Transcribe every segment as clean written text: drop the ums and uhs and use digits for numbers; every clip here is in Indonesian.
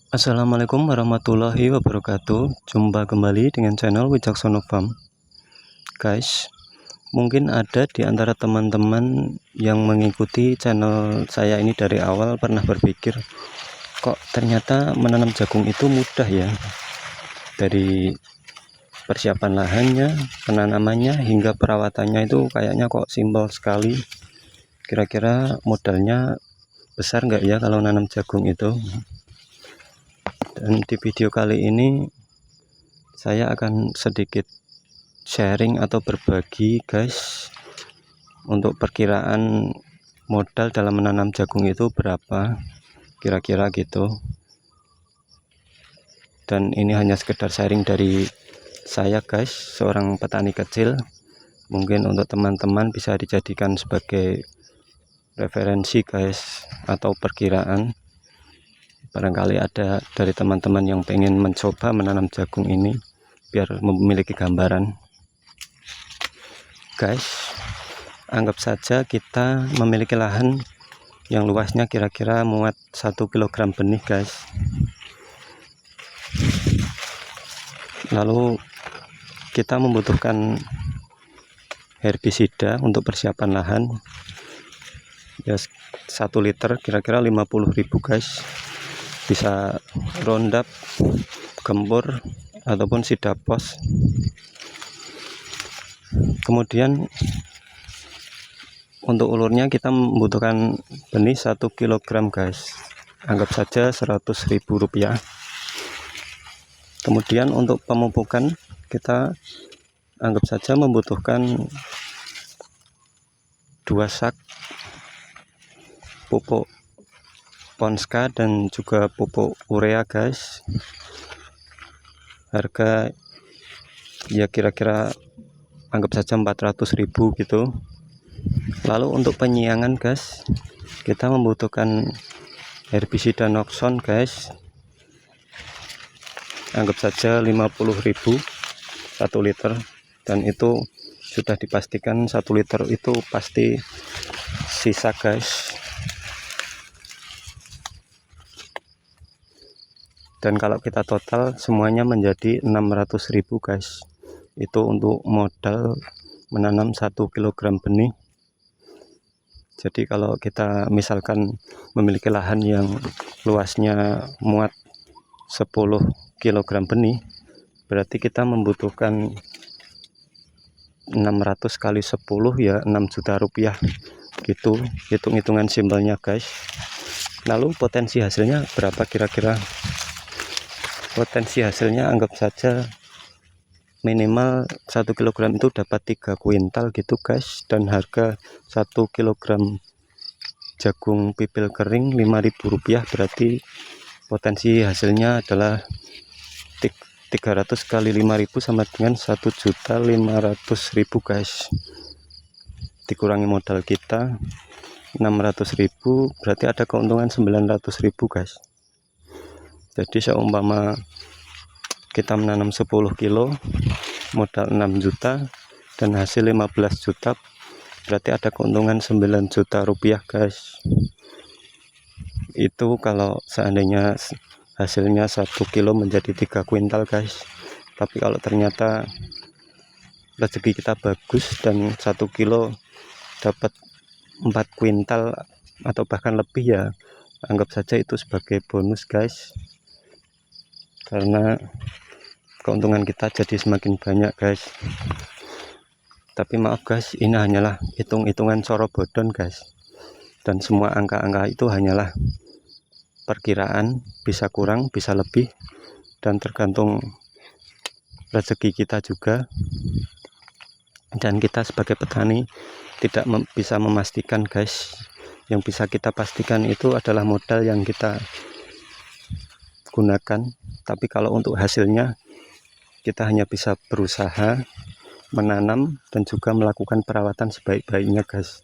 Assalamualaikum warahmatullahi wabarakatuh. Jumpa kembali dengan channel Wijaksono Farm. Guys, mungkin ada di antara teman-teman yang mengikuti channel saya ini dari awal pernah berpikir, kok ternyata menanam jagung itu mudah ya. Dari persiapan lahannya, penanamannya hingga perawatannya itu kayaknya kok simpel sekali. Kira-kira modalnya besar nggak ya kalau nanam jagung itu? Dan di video kali ini saya akan sedikit sharing atau berbagi guys, untuk perkiraan modal dalam menanam jagung itu berapa kira-kira gitu. Dan ini hanya sekedar sharing dari saya guys, seorang petani kecil. Mungkin untuk teman-teman bisa dijadikan sebagai referensi guys, atau perkiraan. Barangkali ada dari teman-teman yang pengen mencoba menanam jagung ini biar memiliki gambaran. Guys, anggap saja kita memiliki lahan yang luasnya kira-kira muat 1 kg benih guys. Lalu kita membutuhkan herbisida untuk persiapan lahan ya, 1 liter kira-kira 50.000 guys. Bisa Roundup, gempur ataupun Sidapos. Kemudian untuk ulurnya kita membutuhkan benih 1 kg guys, anggap saja Rp100.000. Kemudian untuk pemupukan kita anggap saja membutuhkan 2 sak pupuk Ponska dan juga pupuk urea guys. Harga ya kira-kira anggap saja 400.000 gitu. Lalu untuk penyiangan guys, kita membutuhkan herbisida Noxon guys, anggap saja 50.000 1 liter, dan itu sudah dipastikan 1 liter itu pasti sisa guys. Dan kalau kita total semuanya menjadi 600.000 guys. Itu untuk modal menanam 1 kg benih. Jadi kalau kita misalkan memiliki lahan yang luasnya muat 10 kg benih, berarti kita membutuhkan 600 kali 10 ya 6 juta rupiah gitu, hitung-hitungan simpelnya guys. Lalu potensi hasilnya berapa kira-kira? Potensi hasilnya anggap saja minimal 1 kg itu dapat 3 kuintal gitu guys. Dan harga 1 kg jagung pipil kering Rp5.000, berarti potensi hasilnya adalah 300 kali 5.000 sama dengan 1.500.000 guys. Dikurangi modal kita 600.000, berarti ada keuntungan 900.000 guys. Jadi seumpama kita menanam 10 kilo modal 6 juta dan hasil 15 juta, berarti ada keuntungan 9 juta rupiah guys. Itu kalau seandainya hasilnya 1 kilo menjadi 3 kuintal guys. Tapi kalau ternyata rezeki kita bagus dan 1 kilo dapat 4 kuintal atau bahkan lebih, ya anggap saja itu sebagai bonus guys, karena keuntungan kita jadi semakin banyak guys. Tapi maaf guys, ini hanyalah hitung-hitungan sorobodon guys, dan semua angka-angka itu hanyalah perkiraan, bisa kurang bisa lebih, dan tergantung rezeki kita juga. Dan kita sebagai petani tidak bisa memastikan guys. Yang bisa kita pastikan itu adalah modal yang kita gunakan. Tapi kalau untuk hasilnya, kita hanya bisa berusaha menanam dan juga melakukan perawatan sebaik-baiknya guys.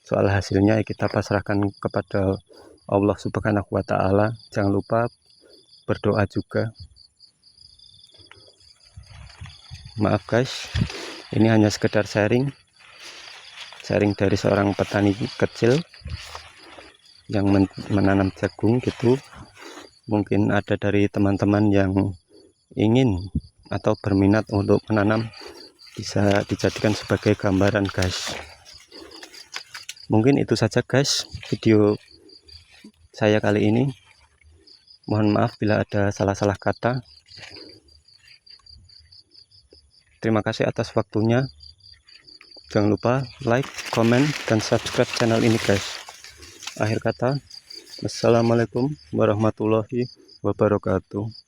Soal hasilnya ya kita pasrahkan kepada Allah Subhanahu wa Ta'ala. Jangan lupa berdoa juga. Maaf guys, ini hanya sekedar sharing dari seorang petani kecil yang menanam jagung gitu. Mungkin ada dari teman-teman yang ingin atau berminat untuk menanam, bisa dijadikan sebagai gambaran guys. Mungkin itu saja guys video saya kali ini. Mohon maaf bila ada salah-salah kata. Terima kasih atas waktunya. Jangan lupa like, comment, dan subscribe channel ini guys. Akhir kata, wassalamualaikum warahmatullahi wabarakatuh.